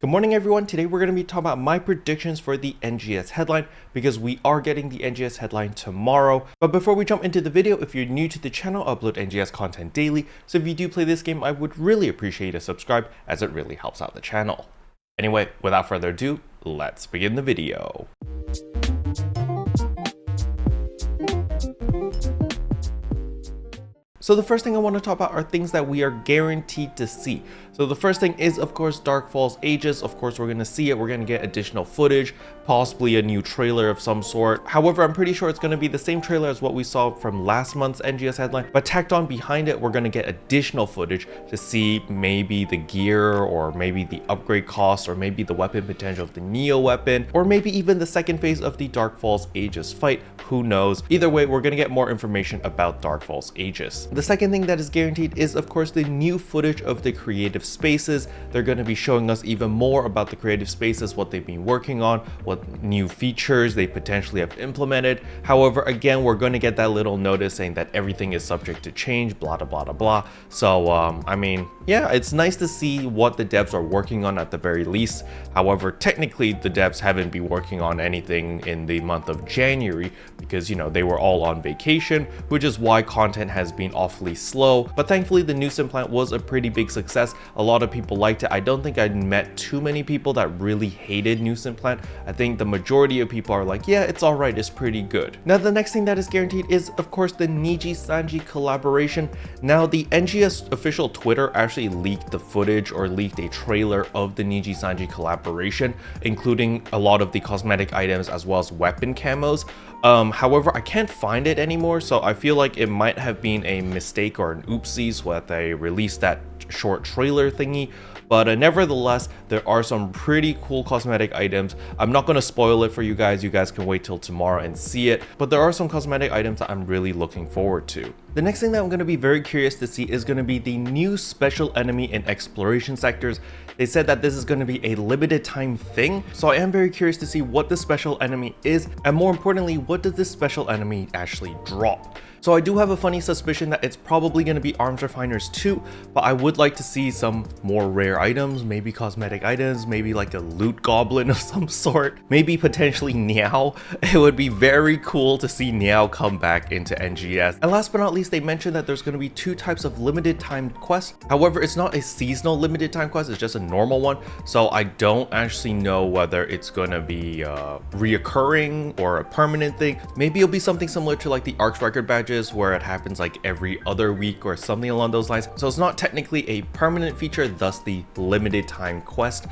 Good morning everyone, today we're going to be talking about my predictions for the NGS headline because we are getting the NGS headline tomorrow. But before we jump into the video, if you're new to the channel, I upload NGS content daily, so if you do play this game, I would really appreciate a subscribe as it really helps out the channel. Anyway, without further ado, let's begin the video. So the first thing I want to talk about are things that we are guaranteed to see. So the first thing is, of course, Dark Falls Aegis. Of course, we're going to see it. We're going to get additional footage, possibly a new trailer of some sort. However, I'm pretty sure it's going to be the same trailer as what we saw from last month's NGS headline. But tacked on behind it, we're going to get additional footage to see maybe the gear or maybe the upgrade cost or maybe the weapon potential of the Neo weapon or maybe even the second phase of the Dark Falls Aegis fight. Who knows? Either way, we're going to get more information about Dark Falls Aegis. The second thing that is guaranteed is, of course, the new footage of the creative spaces. They're going to be showing us even more about the creative spaces, what they've been working on, what new features they potentially have implemented. However, again, we're going to get that little notice saying that everything is subject to change, blah, blah, blah, blah. So, I mean, yeah, it's nice to see what the devs are working on at the very least. However, technically, the devs haven't been working on anything in the month of January because, you know, they were all on vacation, which is why content has been awfully slow. But thankfully, the new sim plant was a pretty big success. A lot of people liked it. I don't think I met too many people that really hated new sim plant. I think the majority of people are like, yeah, it's all right, it's pretty good. Now, the next thing that is guaranteed is, of course, the Nijisanji Collaboration. Now, the NGS official Twitter actually leaked the footage or leaked a trailer of the Nijisanji Collaboration, including a lot of the cosmetic items as well as weapon camos. However, I can't find it anymore, so I feel like it might have been a mistake or an oopsies when they released that short trailer thingy. But nevertheless, there are some pretty cool cosmetic items. I'm not going to spoil it for you guys. You guys can wait till tomorrow and see it. But there are some cosmetic items that I'm really looking forward to. The next thing that I'm going to be very curious to see is going to be the new special enemy in exploration sectors. They said that this is going to be a limited time thing. So I am very curious to see what the special enemy is. And more importantly, what does this special enemy actually drop? So I do have a funny suspicion that it's probably going to be Arms Refiners 2, but I would like to see some more rare items, maybe cosmetic items, maybe like a loot goblin of some sort, maybe potentially Niao. It would be very cool to see Niao come back into NGS. And last but not least, they mentioned that there's going to be two types of limited time quests. However, it's not a seasonal limited time quest, it's just a normal one. So I don't actually know whether it's going to be reoccurring or a permanent thing. Maybe it'll be something similar to like the Arcs Record badges, where it happens like every other week or something along those lines. So it's not technically a permanent feature, thus the limited time quest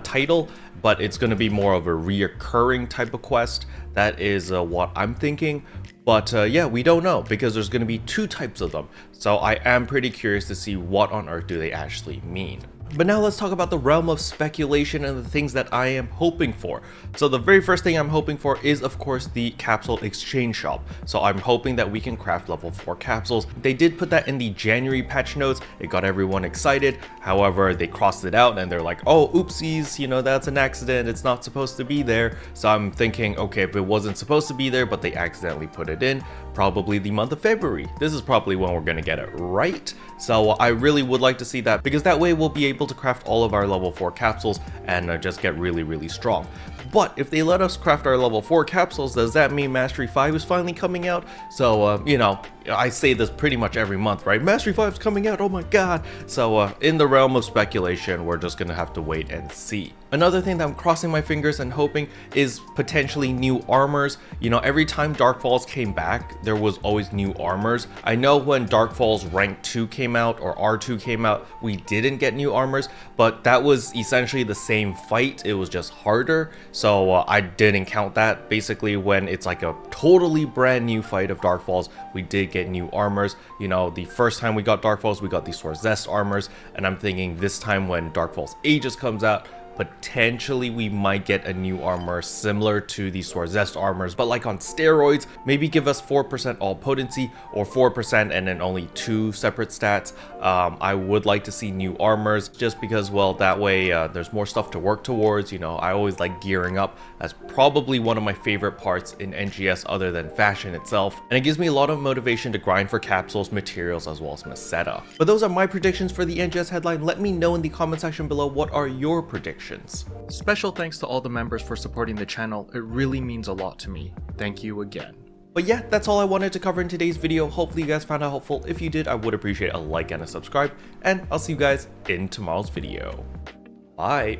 title, but it's going to be more of a reoccurring type of quest. That is what I'm thinking. But yeah, we don't know because there's going to be two types of them. So I am pretty curious to see what on earth do they actually mean. But now let's talk about the realm of speculation and the things that I am hoping for. So the very first thing I'm hoping for is, of course, the capsule exchange shop. So I'm hoping that we can craft level 4 capsules. They did put that in the January patch notes. It got everyone excited. However, they crossed it out and they're like, oh, oopsies, you know, that's an accident. It's not supposed to be there. So I'm thinking, okay, if it wasn't supposed to be there, but they accidentally put it in, probably the month of February. This is probably when we're going to get it right. So I really would like to see that because that way we'll be able to craft all of our level 4 capsules and just get really, really strong. But if they let us craft our level 4 capsules, does that mean Mastery 5 is finally coming out? So, you know, I say this pretty much every month, right? Mastery 5 is coming out, oh my god. So in the realm of speculation, we're just gonna have to wait and see. Another thing that I'm crossing my fingers and hoping is potentially new armors. You know, every time Dark Falls came back, there was always new armors. I know when Dark Falls Rank 2 came out or R2 came out, we didn't get new armors, but that was essentially the same fight. It was just harder. So I didn't count that. Basically, when it's like a totally brand new fight of Dark Falls, we did get new armors. You know, the first time we got Dark Falls, we got the Sword Zest armors, and I'm thinking this time when Dark Falls Aegis comes out, potentially we might get a new armor similar to the Sword Zest armors, but like on steroids. Maybe give us 4% all potency or 4% and then only 2 separate stats. I would like to see new armors just because, well, that way there's more stuff to work towards. You know, I always like gearing up. That's probably one of my favorite parts in NGS other than fashion itself, and it gives me a lot of motivation to grind for capsules, materials, as well as Meseta. But those are my predictions for the NGS headline. Let me know in the comment section below, what are your predictions? notifications. Special thanks to all the members for supporting the channel, it really means a lot to me. Thank you again. But yeah, that's all I wanted to cover in today's video. Hopefully you guys found it helpful. If you did, I would appreciate a like and a subscribe, and I'll see you guys in tomorrow's video. Bye!